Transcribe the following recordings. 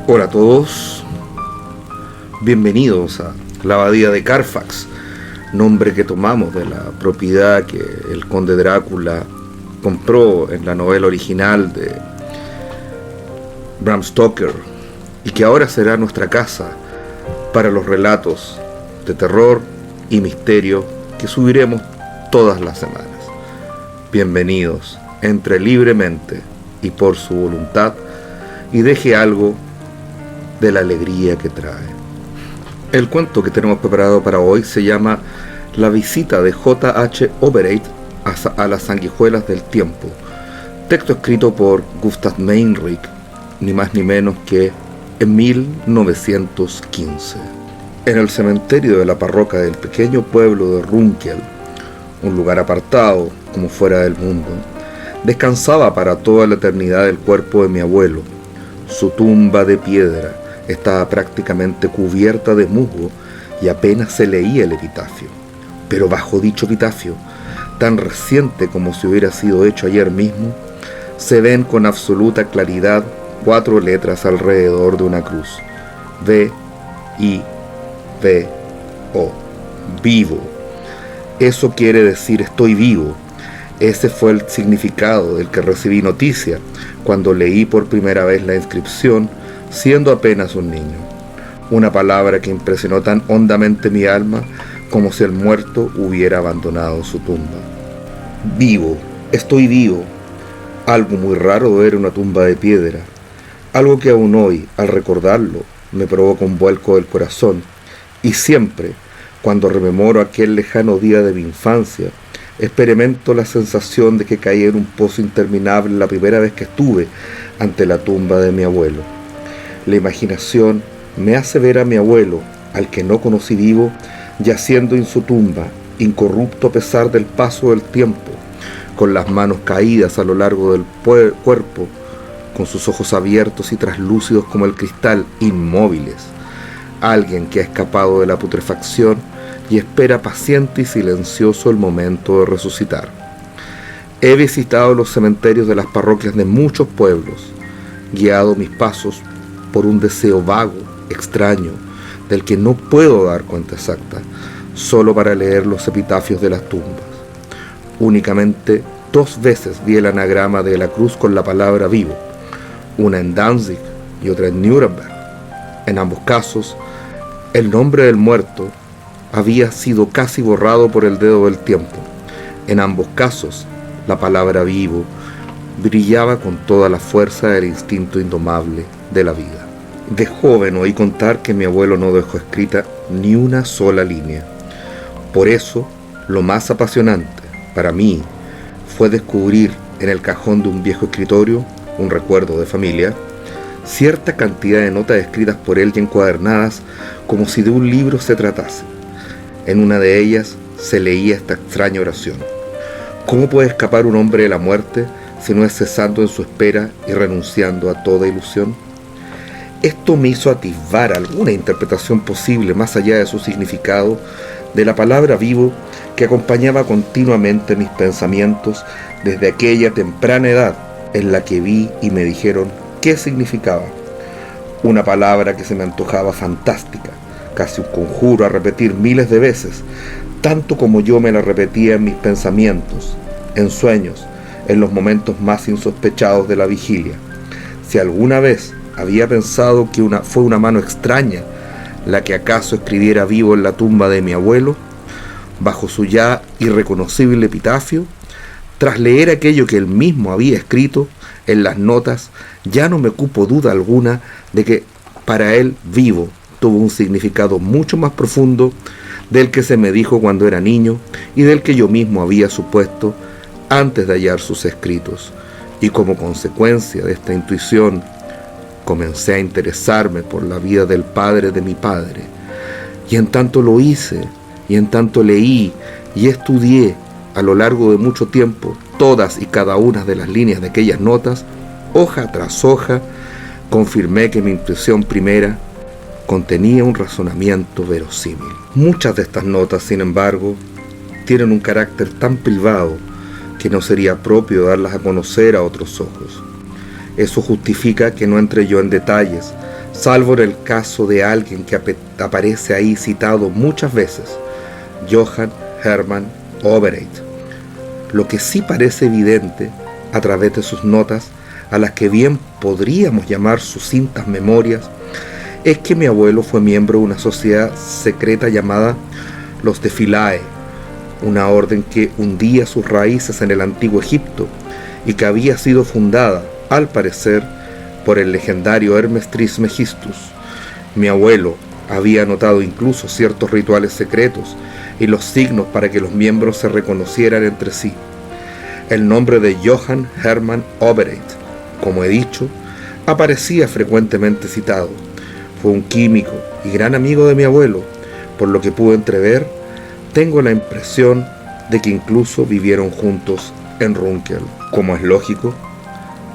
Hola a todos, bienvenidos a la Abadía de Carfax, nombre que tomamos de la propiedad que el conde Drácula compró en la novela original de Bram Stoker y que ahora será nuestra casa para los relatos de terror y misterio que subiremos todas las semanas. Bienvenidos, entre libremente y por su voluntad y deje algo de la alegría que trae. El cuento que tenemos preparado para hoy se llama La visita de J.H. Overeit a las sanguijuelas del tiempo, texto escrito por Gustav Meyrink, ni más ni menos que en 1915. En el cementerio de la parroquia del pequeño pueblo de Runkel, un lugar apartado como fuera del mundo, descansaba para toda la eternidad el cuerpo de mi abuelo. Su tumba de piedra estaba prácticamente cubierta de musgo y apenas se leía el epitafio. Pero bajo dicho epitafio, tan reciente como si hubiera sido hecho ayer mismo, se ven con absoluta claridad 4 letras alrededor de una cruz: V-I-V-O, vivo. Eso quiere decir estoy vivo. Ese fue el significado del que recibí noticia cuando leí por primera vez la inscripción, siendo apenas un niño. Una palabra que impresionó tan hondamente mi alma como si el muerto hubiera abandonado su tumba. Vivo, estoy vivo. Algo muy raro ver una tumba de piedra. Algo que aún hoy, al recordarlo, me provoca un vuelco del corazón. Y siempre, cuando rememoro aquel lejano día de mi infancia, experimento la sensación de que caí en un pozo interminable la primera vez que estuve ante la tumba de mi abuelo. La imaginación me hace ver a mi abuelo, al que no conocí vivo, yaciendo en su tumba, incorrupto a pesar del paso del tiempo, con las manos caídas a lo largo del cuerpo, con sus ojos abiertos y traslúcidos como el cristal, inmóviles. Alguien que ha escapado de la putrefacción y espera paciente y silencioso el momento de resucitar. He visitado los cementerios de las parroquias de muchos pueblos, guiado mis pasos por un deseo vago, extraño, del que no puedo dar cuenta exacta, solo para leer los epitafios de las tumbas. Únicamente 2 veces vi el anagrama de la cruz con la palabra vivo, una en Danzig y otra en Nuremberg. En ambos casos, el nombre del muerto había sido casi borrado por el dedo del tiempo. En ambos casos, la palabra vivo brillaba con toda la fuerza del instinto indomable de la vida. De joven oí contar que mi abuelo no dejó escrita ni una sola línea. Por eso, lo más apasionante para mí fue descubrir en el cajón de un viejo escritorio, un recuerdo de familia, cierta cantidad de notas escritas por él y encuadernadas como si de un libro se tratase. En una de ellas se leía esta extraña oración: ¿cómo puede escapar un hombre de la muerte si no es cesando en su espera y renunciando a toda ilusión? Esto me hizo atisbar alguna interpretación posible más allá de su significado de la palabra vivo que acompañaba continuamente mis pensamientos desde aquella temprana edad en la que vi y me dijeron qué significaba. Una palabra que se me antojaba fantástica, casi un conjuro a repetir miles de veces, tanto como yo me la repetía en mis pensamientos, en sueños, en los momentos más insospechados de la vigilia. Si alguna vez había pensado que fue una mano extraña la que acaso escribiera vivo en la tumba de mi abuelo, bajo su ya irreconocible epitafio, tras leer aquello que él mismo había escrito en las notas, ya no me cupo duda alguna de que para él vivo tuvo un significado mucho más profundo del que se me dijo cuando era niño y del que yo mismo había supuesto antes de hallar sus escritos. Y como consecuencia de esta intuición, comencé a interesarme por la vida del padre de mi padre. Y en tanto lo hice, y en tanto leí y estudié a lo largo de mucho tiempo todas y cada una de las líneas de aquellas notas, hoja tras hoja, confirmé que mi intuición primera contenía un razonamiento verosímil. Muchas de estas notas, sin embargo, tienen un carácter tan privado que no sería propio darlas a conocer a otros ojos. Eso justifica que no entre yo en detalles, salvo en el caso de alguien que aparece ahí citado muchas veces, Johann Hermann Obereit. Lo que sí parece evidente a través de sus notas, a las que bien podríamos llamar sucintas memorias, es que mi abuelo fue miembro de una sociedad secreta llamada los Tefilae, una orden que hundía sus raíces en el antiguo Egipto y que había sido fundada, al parecer, por el legendario Hermes Trismegistus. Mi abuelo había anotado incluso ciertos rituales secretos y los signos para que los miembros se reconocieran entre sí. El nombre de Johann Hermann Obereit, como he dicho, aparecía frecuentemente citado. Fue un químico y gran amigo de mi abuelo, por lo que pude entrever. Tengo la impresión de que incluso vivieron juntos en Runkel. Como es lógico,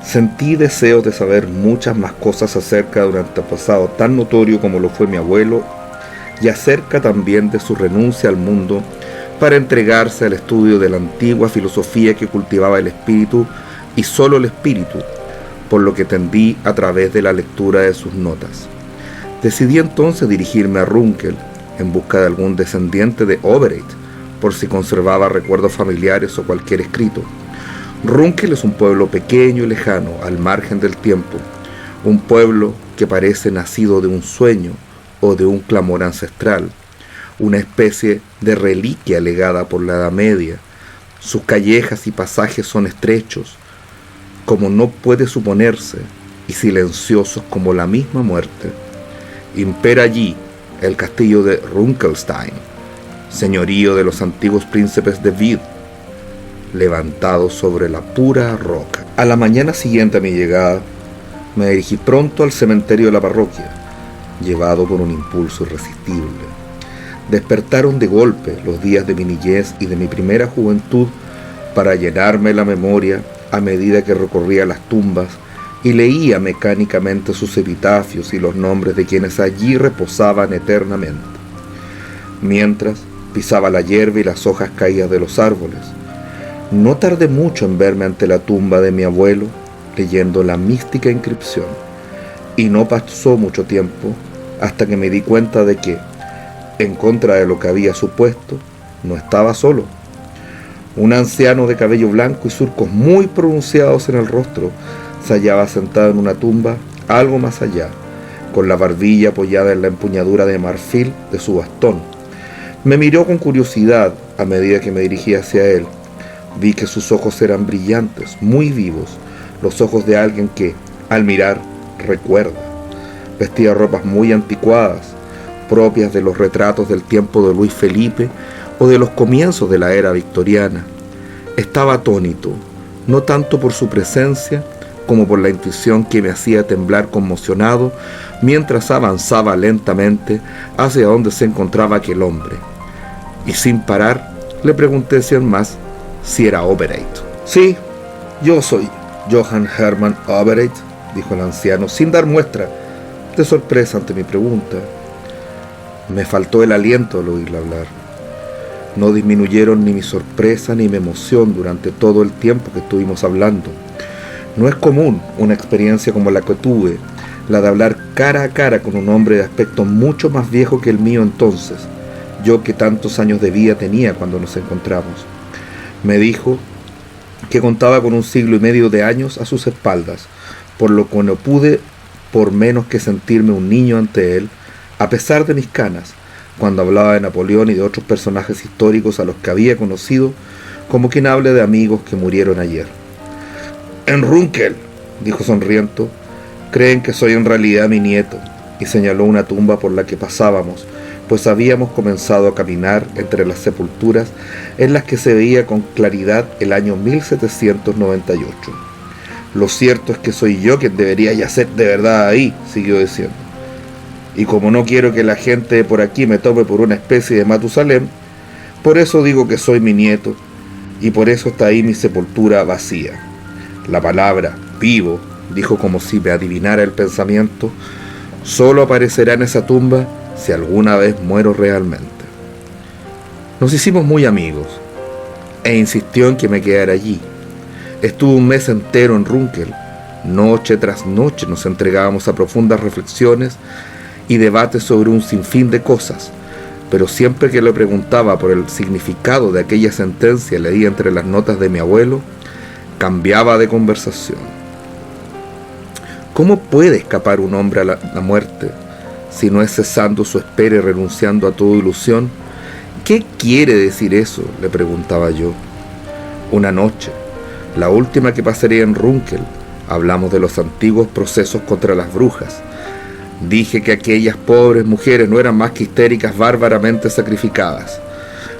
sentí deseos de saber muchas más cosas acerca de un antepasado tan notorio como lo fue mi abuelo, y acerca también de su renuncia al mundo para entregarse al estudio de la antigua filosofía que cultivaba el espíritu y solo el espíritu, por lo que tendí a través de la lectura de sus notas. Decidí entonces dirigirme a Runkel en busca de algún descendiente de Obereit, por si conservaba recuerdos familiares o cualquier escrito. Runkel es un pueblo pequeño y lejano, al margen del tiempo, un pueblo que parece nacido de un sueño o de un clamor ancestral, una especie de reliquia legada por la Edad Media. Sus callejas y pasajes son estrechos, como no puede suponerse, y silenciosos como la misma muerte. Impera allí el castillo de Runkelstein, señorío de los antiguos príncipes de Vid, levantado sobre la pura roca. A la mañana siguiente a mi llegada, me dirigí pronto al cementerio de la parroquia, llevado por un impulso irresistible. Despertaron de golpe los días de mi niñez y de mi primera juventud para llenarme la memoria a medida que recorría las tumbas y leía mecánicamente sus epitafios y los nombres de quienes allí reposaban eternamente. Mientras pisaba la hierba y las hojas caídas de los árboles, no tardé mucho en verme ante la tumba de mi abuelo, leyendo la mística inscripción, y no pasó mucho tiempo hasta que me di cuenta de que, en contra de lo que había supuesto, no estaba solo. Un anciano de cabello blanco y surcos muy pronunciados en el rostro se hallaba sentado en una tumba algo más allá, con la barbilla apoyada en la empuñadura de marfil de su bastón. Me miró con curiosidad a medida que me dirigía hacia él. Vi que sus ojos eran brillantes, muy vivos, los ojos de alguien que, al mirar, recuerda. Vestía ropas muy anticuadas, propias de los retratos del tiempo de Luis Felipe o de los comienzos de la era victoriana. Estaba atónito, no tanto por su presencia como por la intuición que me hacía temblar conmocionado mientras avanzaba lentamente hacia donde se encontraba aquel hombre. Y sin parar, le pregunté sin más si era Obereit. Sí, yo soy Johann Hermann Obereit, dijo el anciano, sin dar muestra de sorpresa ante mi pregunta. Me faltó el aliento al oírla hablar. No disminuyeron ni mi sorpresa ni mi emoción durante todo el tiempo que estuvimos hablando. No es común una experiencia como la que tuve, la de hablar cara a cara con un hombre de aspecto mucho más viejo que el mío entonces, yo que tantos años de vida tenía cuando nos encontramos. Me dijo que contaba con 1,5 siglos de años a sus espaldas, por lo que no pude por menos que sentirme un niño ante él, a pesar de mis canas, cuando hablaba de Napoleón y de otros personajes históricos a los que había conocido, como quien hable de amigos que murieron ayer. En Runkel, dijo sonriendo, creen que soy en realidad mi nieto, y señaló una tumba por la que pasábamos, pues habíamos comenzado a caminar entre las sepulturas en las que se veía con claridad el año 1798. Lo cierto es que soy yo quien debería yacer de verdad ahí, siguió diciendo. Y como no quiero que la gente de por aquí me tome por una especie de Matusalén, por eso digo que soy mi nieto, y por eso está ahí mi sepultura vacía. La palabra vivo, dijo como si me adivinara el pensamiento, solo aparecerá en esa tumba si alguna vez muero realmente. Nos hicimos muy amigos, e insistió en que me quedara allí. Estuve 1 mes entero en Runkel, Noche tras noche nos entregábamos a profundas reflexiones y debates sobre un sinfín de cosas, pero siempre que le preguntaba por el significado de aquella sentencia leída entre las notas de mi abuelo, cambiaba de conversación. ¿Cómo puede escapar un hombre a la muerte si no es cesando su espera y renunciando a toda ilusión? ¿Qué quiere decir eso?, le preguntaba yo. Una noche, la última que pasaría en Runkel, hablamos de los antiguos procesos contra las brujas. Dije que aquellas pobres mujeres no eran más que histéricas bárbaramente sacrificadas,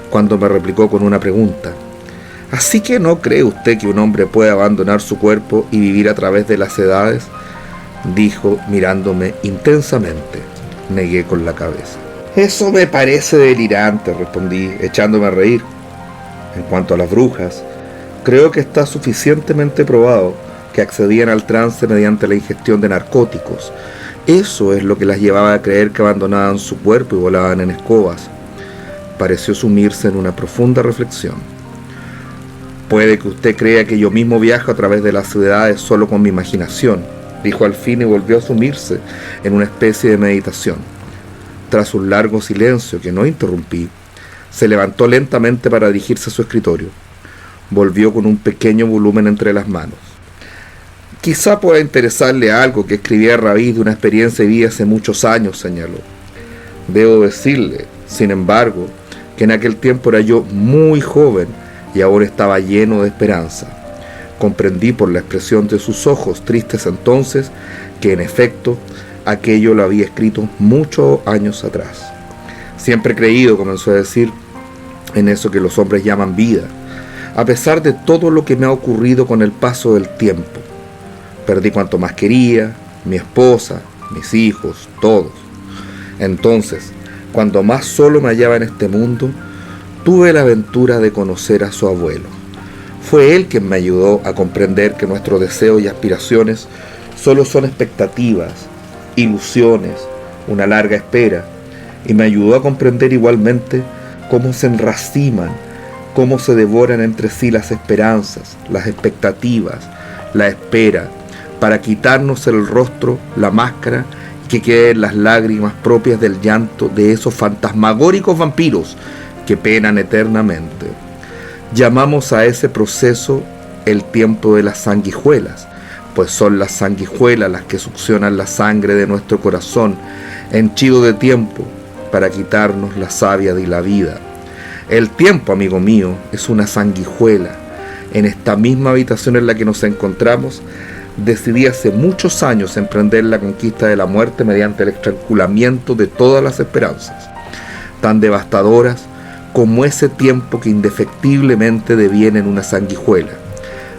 cuando me replicó con una pregunta. ¿Así que no cree usted que un hombre puede abandonar su cuerpo y vivir a través de las edades?, dijo mirándome intensamente. Negué con la cabeza. Eso me parece delirante, respondí, echándome a reír. En cuanto a las brujas, creo que está suficientemente probado que accedían al trance mediante la ingestión de narcóticos. Eso es lo que las llevaba a creer que abandonaban su cuerpo y volaban en escobas. Pareció sumirse en una profunda reflexión. Puede que usted crea que yo mismo viajo a través de las ciudades solo con mi imaginación, dijo al fin y volvió a sumirse en una especie de meditación. Tras un largo silencio que no interrumpí, se levantó lentamente para dirigirse a su escritorio. Volvió con un pequeño volumen entre las manos. Quizá pueda interesarle algo que escribí a raíz de una experiencia vivida hace muchos años, señaló. Debo decirle, sin embargo, que en aquel tiempo era yo muy joven y ahora estaba lleno de esperanza. Comprendí por la expresión de sus ojos tristes entonces que, en efecto, aquello lo había escrito muchos años atrás. Siempre he creído, comenzó a decir, en eso que los hombres llaman vida, a pesar de todo lo que me ha ocurrido con el paso del tiempo. Perdí cuanto más quería, mi esposa, mis hijos, todos. Entonces, cuando más solo me hallaba en este mundo, tuve la aventura de conocer a su abuelo. Fue él quien me ayudó a comprender que nuestros deseos y aspiraciones solo son expectativas, ilusiones, una larga espera, y me ayudó a comprender igualmente cómo se enraciman, cómo se devoran entre sí las esperanzas, las expectativas, la espera, para quitarnos el rostro, la máscara, y que queden las lágrimas propias del llanto de esos fantasmagóricos vampiros que penan eternamente. Llamamos a ese proceso el tiempo de las sanguijuelas, pues son las sanguijuelas las que succionan la sangre de nuestro corazón, henchido de tiempo, para quitarnos la savia de la vida. El tiempo, amigo mío, es una sanguijuela. En esta misma habitación en la que nos encontramos, decidí hace muchos años emprender la conquista de la muerte mediante el estrangulamiento de todas las esperanzas, tan devastadoras como ese tiempo que indefectiblemente deviene en una sanguijuela.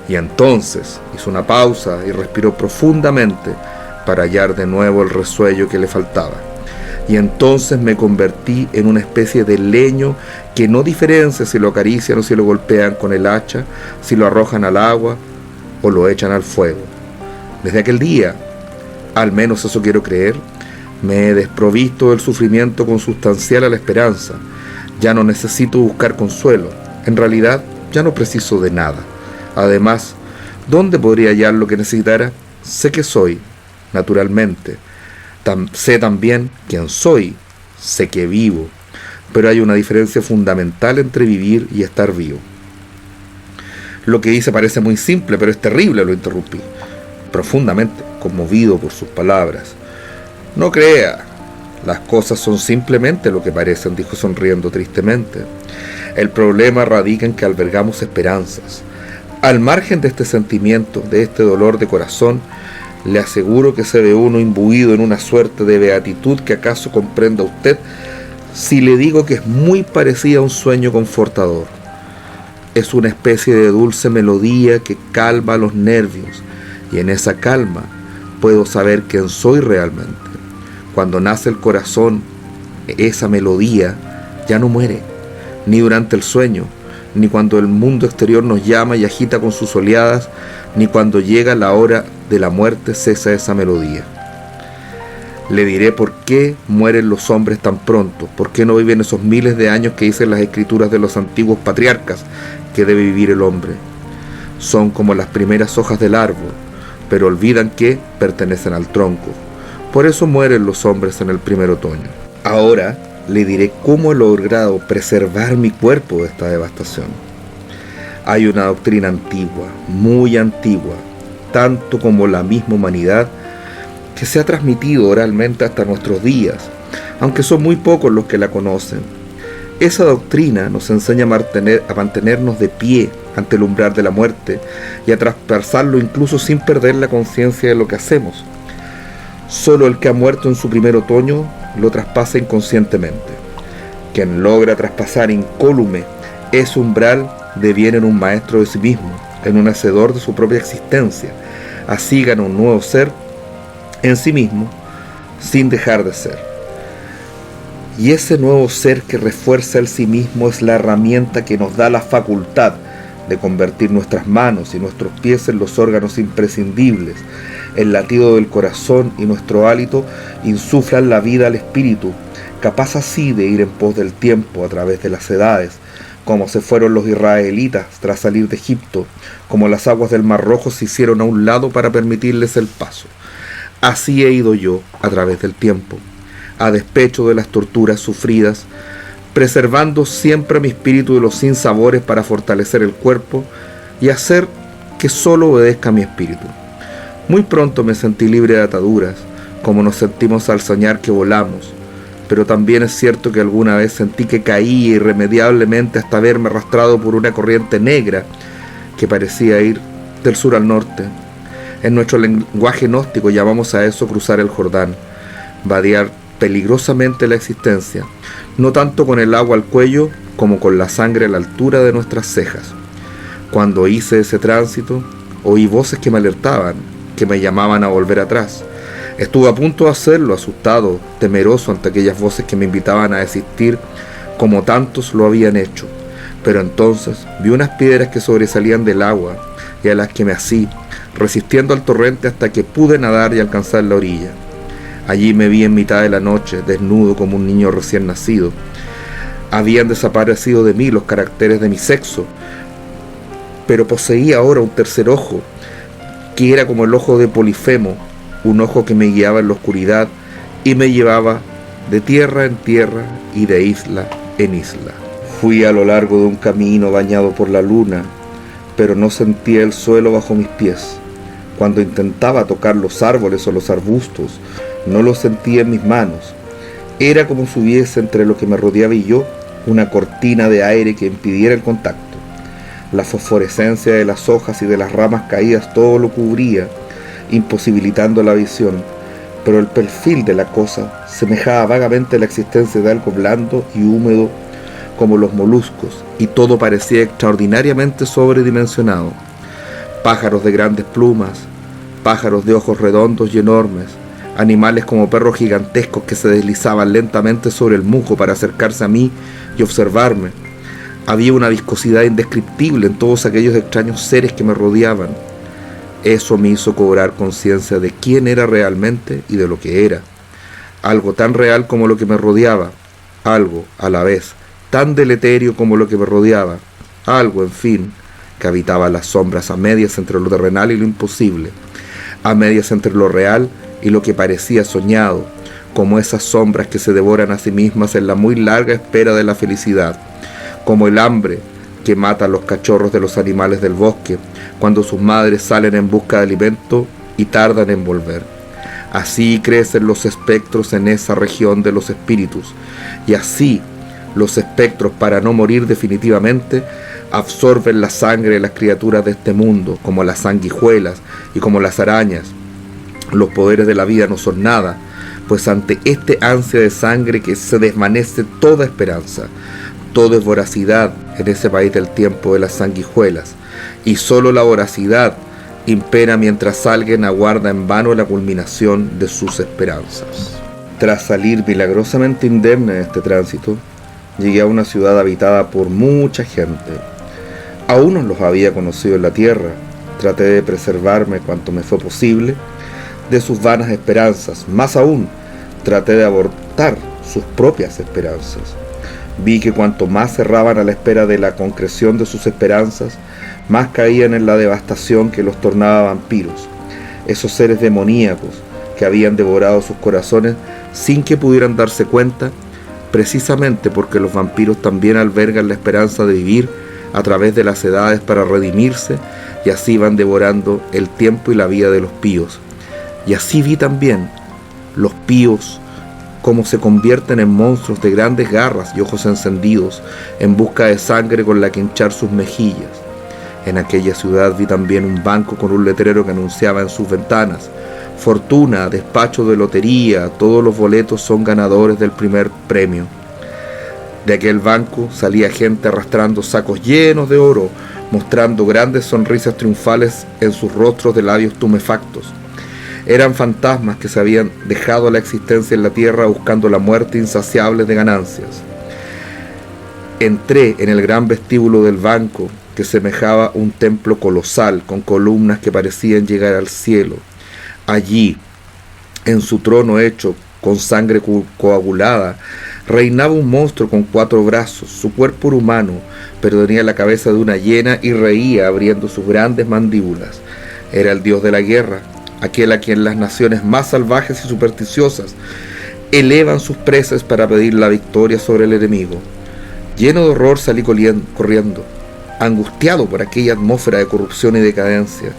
Y entonces hizo una pausa y respiró profundamente para hallar de nuevo el resuello que le faltaba. Y entonces me convertí en una especie de leño que no diferencia si lo acarician o si lo golpean con el hacha, si lo arrojan al agua o lo echan al fuego. Desde aquel día, al menos eso quiero creer, me he desprovisto del sufrimiento consustancial a la esperanza. Ya no necesito buscar consuelo. En realidad, ya no preciso de nada. Además, ¿dónde podría hallar lo que necesitara? Sé que soy, naturalmente. Sé también quién soy. Sé que vivo. Pero hay una diferencia fundamental entre vivir y estar vivo. Lo que dice parece muy simple, pero es terrible, lo interrumpí, profundamente conmovido por sus palabras. No crea. Las cosas son simplemente lo que parecen, dijo sonriendo tristemente. El problema radica en que albergamos esperanzas. Al margen de este sentimiento, de este dolor de corazón, le aseguro que se ve uno imbuido en una suerte de beatitud que acaso comprenda usted si le digo que es muy parecida a un sueño confortador. Es una especie de dulce melodía que calma los nervios, y en esa calma puedo saber quién soy realmente. Cuando nace el corazón, esa melodía ya no muere, ni durante el sueño, ni cuando el mundo exterior nos llama y agita con sus oleadas, ni cuando llega la hora de la muerte cesa esa melodía. Le diré por qué mueren los hombres tan pronto, por qué no viven esos miles de años que dicen las escrituras de los antiguos patriarcas que debe vivir el hombre. Son como las primeras hojas del árbol, pero olvidan que pertenecen al tronco. Por eso mueren los hombres en el primer otoño. Ahora le diré cómo he logrado preservar mi cuerpo de esta devastación. Hay una doctrina antigua, muy antigua, tanto como la misma humanidad, que se ha transmitido oralmente hasta nuestros días, aunque son muy pocos los que la conocen. Esa doctrina nos enseña a mantenernos de pie ante el umbral de la muerte y a traspasarlo incluso sin perder la conciencia de lo que hacemos. Solo el que ha muerto en su primer otoño lo traspasa inconscientemente. Quien logra traspasar incólume ese umbral deviene en un maestro de sí mismo, en un hacedor de su propia existencia. Así gana un nuevo ser en sí mismo, sin dejar de ser. Y ese nuevo ser que refuerza el sí mismo es la herramienta que nos da la facultad de convertir nuestras manos y nuestros pies en los órganos imprescindibles. El latido del corazón y nuestro hálito insuflan la vida al espíritu, capaz así de ir en pos del tiempo a través de las edades, como se fueron los israelitas tras salir de Egipto, como las aguas del Mar Rojo se hicieron a un lado para permitirles el paso. Así he ido yo a través del tiempo, a despecho de las torturas sufridas, preservando siempre mi espíritu de los sinsabores para fortalecer el cuerpo y hacer que solo obedezca a mi espíritu. Muy pronto me sentí libre de ataduras, como nos sentimos al soñar que volamos, pero también es cierto que alguna vez sentí que caía irremediablemente hasta verme arrastrado por una corriente negra que parecía ir del sur al norte. En nuestro lenguaje gnóstico llamamos a eso cruzar el Jordán, vadear peligrosamente la existencia, no tanto con el agua al cuello como con la sangre a la altura de nuestras cejas. Cuando hice ese tránsito, oí voces que me alertaban, que me llamaban a volver atrás. Estuve a punto de hacerlo, asustado, temeroso ante aquellas voces que me invitaban a desistir, como tantos lo habían hecho. Pero entonces vi unas piedras que sobresalían del agua y a las que me así, resistiendo al torrente hasta que pude nadar y alcanzar la orilla. Allí me vi en mitad de la noche, desnudo como un niño recién nacido. Habían desaparecido de mí los caracteres de mi sexo, pero poseía ahora un tercer ojo, que era como el ojo de Polifemo, un ojo que me guiaba en la oscuridad y me llevaba de tierra en tierra y de isla en isla. Fui a lo largo de un camino bañado por la luna, pero no sentía el suelo bajo mis pies. Cuando intentaba tocar los árboles o los arbustos, no lo sentía en mis manos. Era como si hubiese entre lo que me rodeaba y yo una cortina de aire que impidiera el contacto. La fosforescencia de las hojas y de las ramas caídas todo lo cubría, imposibilitando la visión, pero el perfil de la cosa semejaba vagamente a la existencia de algo blando y húmedo como los moluscos, y todo parecía extraordinariamente sobredimensionado. Pájaros de grandes plumas, pájaros de ojos redondos y enormes, animales como perros gigantescos que se deslizaban lentamente sobre el musgo para acercarse a mí y observarme. Había una viscosidad indescriptible en todos aquellos extraños seres que me rodeaban. Eso me hizo cobrar conciencia de quién era realmente y de lo que era. Algo tan real como lo que me rodeaba, algo, a la vez, tan deleterio como lo que me rodeaba, algo, en fin, que habitaba las sombras a medias entre lo terrenal y lo imposible, a medias entre lo real y lo que parecía soñado, como esas sombras que se devoran a sí mismas en la muy larga espera de la felicidad, como el hambre que mata a los cachorros de los animales del bosque cuando sus madres salen en busca de alimento y tardan en volver. Así crecen los espectros en esa región de los espíritus, y así los espectros, para no morir definitivamente, absorben la sangre de las criaturas de este mundo, como las sanguijuelas y como las arañas. Los poderes de la vida no son nada, pues ante este ansia de sangre que se desvanece toda esperanza. Todo es voracidad en ese país del tiempo de las sanguijuelas, y solo la voracidad impera mientras alguien aguarda en vano la culminación de sus esperanzas. Tras salir milagrosamente indemne de este tránsito, llegué a una ciudad habitada por mucha gente. Aún no los había conocido en la tierra. Traté de preservarme cuanto me fue posible de sus vanas esperanzas. Más aún, traté de abortar sus propias esperanzas. Vi que cuanto más cerraban a la espera de la concreción de sus esperanzas, más caían en la devastación que los tornaba vampiros. esos seres demoníacos que habían devorado sus corazones sin que pudieran darse cuenta, precisamente porque los vampiros también albergan la esperanza de vivir a través de las edades para redimirse, y así van devorando el tiempo y la vida de los píos. Y así vi también los píos cómo se convierten en monstruos de grandes garras y ojos encendidos en busca de sangre con la que hinchar sus mejillas. En aquella ciudad vi también un banco con un letrero que anunciaba en sus ventanas: fortuna, despacho de lotería, todos los boletos son ganadores del primer premio. De aquel banco salía gente arrastrando sacos llenos de oro, mostrando grandes sonrisas triunfales en sus rostros de labios tumefactos. Eran fantasmas que se habían dejado la existencia en la tierra buscando la muerte insaciable de ganancias. Entré en el gran vestíbulo del banco, que semejaba un templo colosal con columnas que parecían llegar al cielo. Allí, en su trono hecho con sangre coagulada, reinaba un monstruo con 4 brazos. Su cuerpo era humano, pero tenía la cabeza de una hiena y reía abriendo sus grandes mandíbulas. Era el dios de la guerra, aquel a quien las naciones más salvajes y supersticiosas elevan sus preces para pedir la victoria sobre el enemigo. Lleno de horror salí corriendo, angustiado por aquella atmósfera de corrupción y decadencia.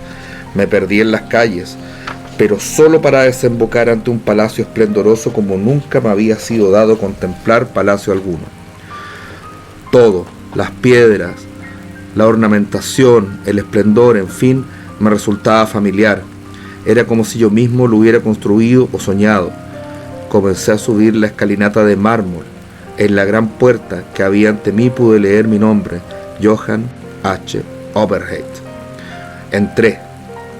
Me perdí en las calles, pero solo para desembocar ante un palacio esplendoroso como nunca me había sido dado contemplar palacio alguno. Todo, las piedras, la ornamentación, el esplendor, en fin, me resultaba familiar. Era como si yo mismo lo hubiera construido o soñado. Comencé a subir la escalinata de mármol. En la gran puerta que había ante mí pude leer mi nombre: Johann H. Oberheit. Entré.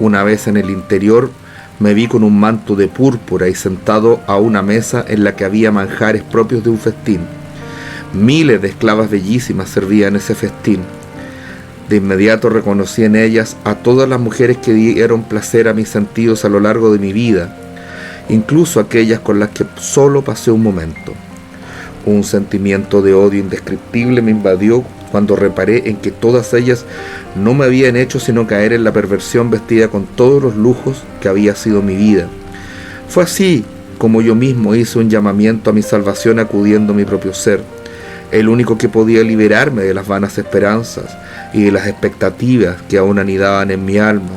Una vez en el interior me vi con un manto de púrpura y sentado a una mesa en la que había manjares propios de un festín. Miles de esclavas bellísimas servían ese festín. De inmediato reconocí en ellas a todas las mujeres que dieron placer a mis sentidos a lo largo de mi vida, incluso aquellas con las que solo pasé un momento. Un sentimiento de odio indescriptible me invadió cuando reparé en que todas ellas no me habían hecho sino caer en la perversión vestida con todos los lujos que había sido mi vida. Fue así como yo mismo hice un llamamiento a mi salvación acudiendo a mi propio ser, el único que podía liberarme de las vanas esperanzas y de las expectativas que aún anidaban en mi alma.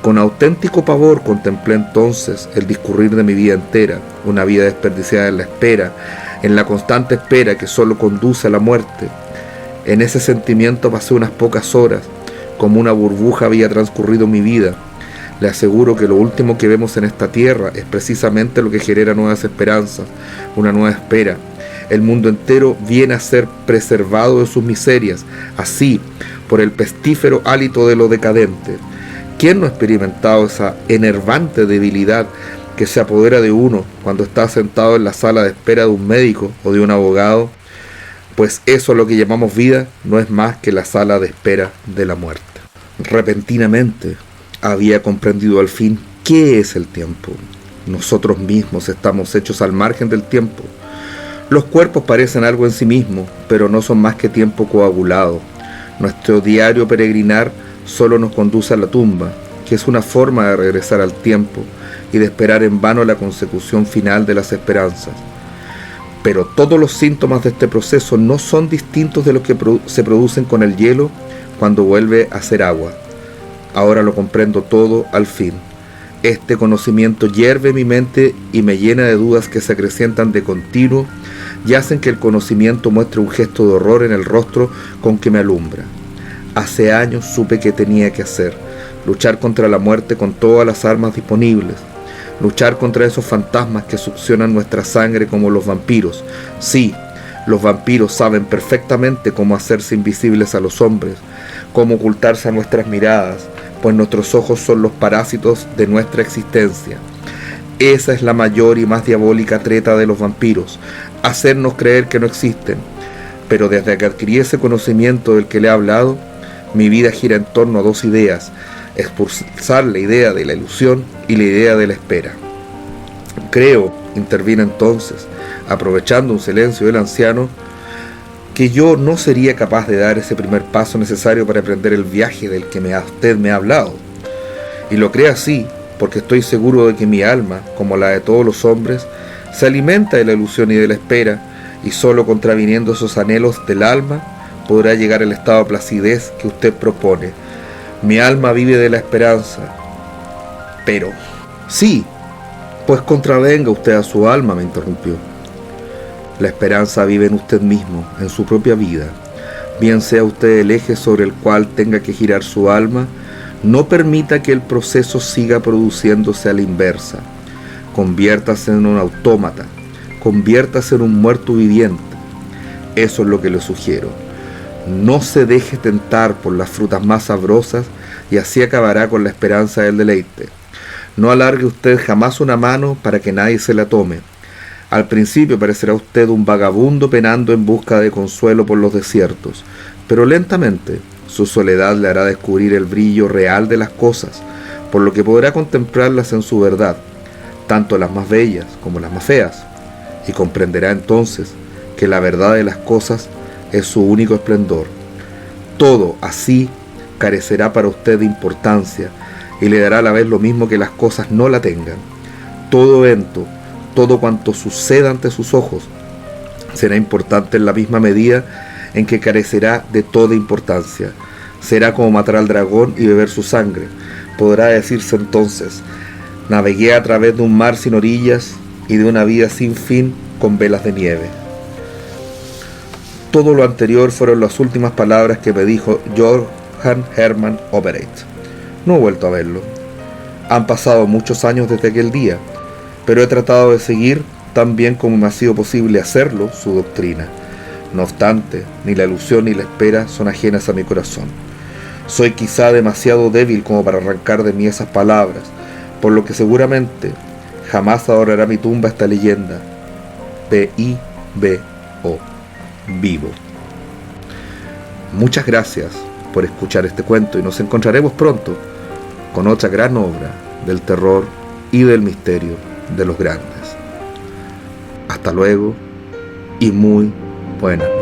Con auténtico pavor contemplé entonces el discurrir de mi vida entera, una vida desperdiciada en la espera, en la constante espera que solo conduce a la muerte. En ese sentimiento pasé unas pocas horas. Como una burbuja había transcurrido mi vida. Le aseguro que lo último que vemos en esta tierra es precisamente lo que genera nuevas esperanzas, una nueva espera. El mundo entero viene a ser preservado de sus miserias, así, por el pestífero hálito de lo decadente. ¿Quién no ha experimentado esa enervante debilidad que se apodera de uno cuando está sentado en la sala de espera de un médico o de un abogado? Pues eso, lo que llamamos vida, no es más que la sala de espera de la muerte. Repentinamente había comprendido al fin qué es el tiempo. Nosotros mismos estamos hechos al margen del tiempo. Los cuerpos parecen algo en sí mismos, pero no son más que tiempo coagulado. Nuestro diario peregrinar solo nos conduce a la tumba, que es una forma de regresar al tiempo y de esperar en vano la consecución final de las esperanzas. Pero todos los síntomas de este proceso no son distintos de los que se producen con el hielo cuando vuelve a ser agua. Ahora lo comprendo todo al fin. Este conocimiento hierve mi mente y me llena de dudas que se acrecientan de continuo y hacen que el conocimiento muestre un gesto de horror en el rostro con que me alumbra. Hace años supe que tenía que hacer: luchar contra la muerte con todas las armas disponibles. Luchar contra esos fantasmas que succionan nuestra sangre como los vampiros. Sí, los vampiros saben perfectamente cómo hacerse invisibles a los hombres, cómo ocultarse a nuestras miradas, pues nuestros ojos son los parásitos de nuestra existencia. Esa es la mayor y más diabólica treta de los vampiros: hacernos creer que no existen. Pero desde que adquirí ese conocimiento del que le he hablado, mi vida gira en torno a 2 ideas: expulsar la idea de la ilusión y la idea de la espera. Creo, intervino entonces, aprovechando un silencio del anciano, que yo no sería capaz de dar ese primer paso necesario para emprender el viaje del que usted me ha hablado. Y lo cree así, porque estoy seguro de que mi alma, como la de todos los hombres, se alimenta de la ilusión y de la espera, y solo contraviniendo esos anhelos del alma podrá llegar al estado de placidez que usted propone. Mi alma vive de la esperanza. Pero, sí, pues contravenga usted a su alma, me interrumpió. La esperanza vive en usted mismo, en su propia vida. Bien sea usted el eje sobre el cual tenga que girar su alma, no permita que el proceso siga produciéndose a la inversa. Conviértase en un autómata, conviértase en un muerto viviente. Eso es lo que le sugiero. No se deje tentar por las frutas más sabrosas y así acabará con la esperanza del deleite. No alargue usted jamás una mano para que nadie se la tome. Al principio parecerá usted un vagabundo penando en busca de consuelo por los desiertos, pero lentamente su soledad le hará descubrir el brillo real de las cosas, por lo que podrá contemplarlas en su verdad, tanto las más bellas como las más feas, y comprenderá entonces que la verdad de las cosas es su único esplendor. Todo así carecerá para usted de importancia y le dará a la vez lo mismo que las cosas no la tengan. Todo evento, todo cuanto suceda ante sus ojos, será importante en la misma medida en que carecerá de toda importancia. Será como matar al dragón y beber su sangre. Podrá decirse entonces: navegué a través de un mar sin orillas y de una vida sin fin con velas de nieve. Todo lo anterior fueron las últimas palabras que me dijo Johann Hermann Obereit. No he vuelto a verlo. Han pasado muchos años desde aquel día, pero he tratado de seguir, tan bien como me ha sido posible hacerlo, su doctrina. No obstante, ni la ilusión ni la espera son ajenas a mi corazón. Soy quizá demasiado débil como para arrancar de mí esas palabras, por lo que seguramente jamás adorará mi tumba esta leyenda. V-I-V-O. Vivo. Muchas gracias por escuchar este cuento y nos encontraremos pronto con otra gran obra del terror y del misterio de los grandes. Hasta luego y muy buenas.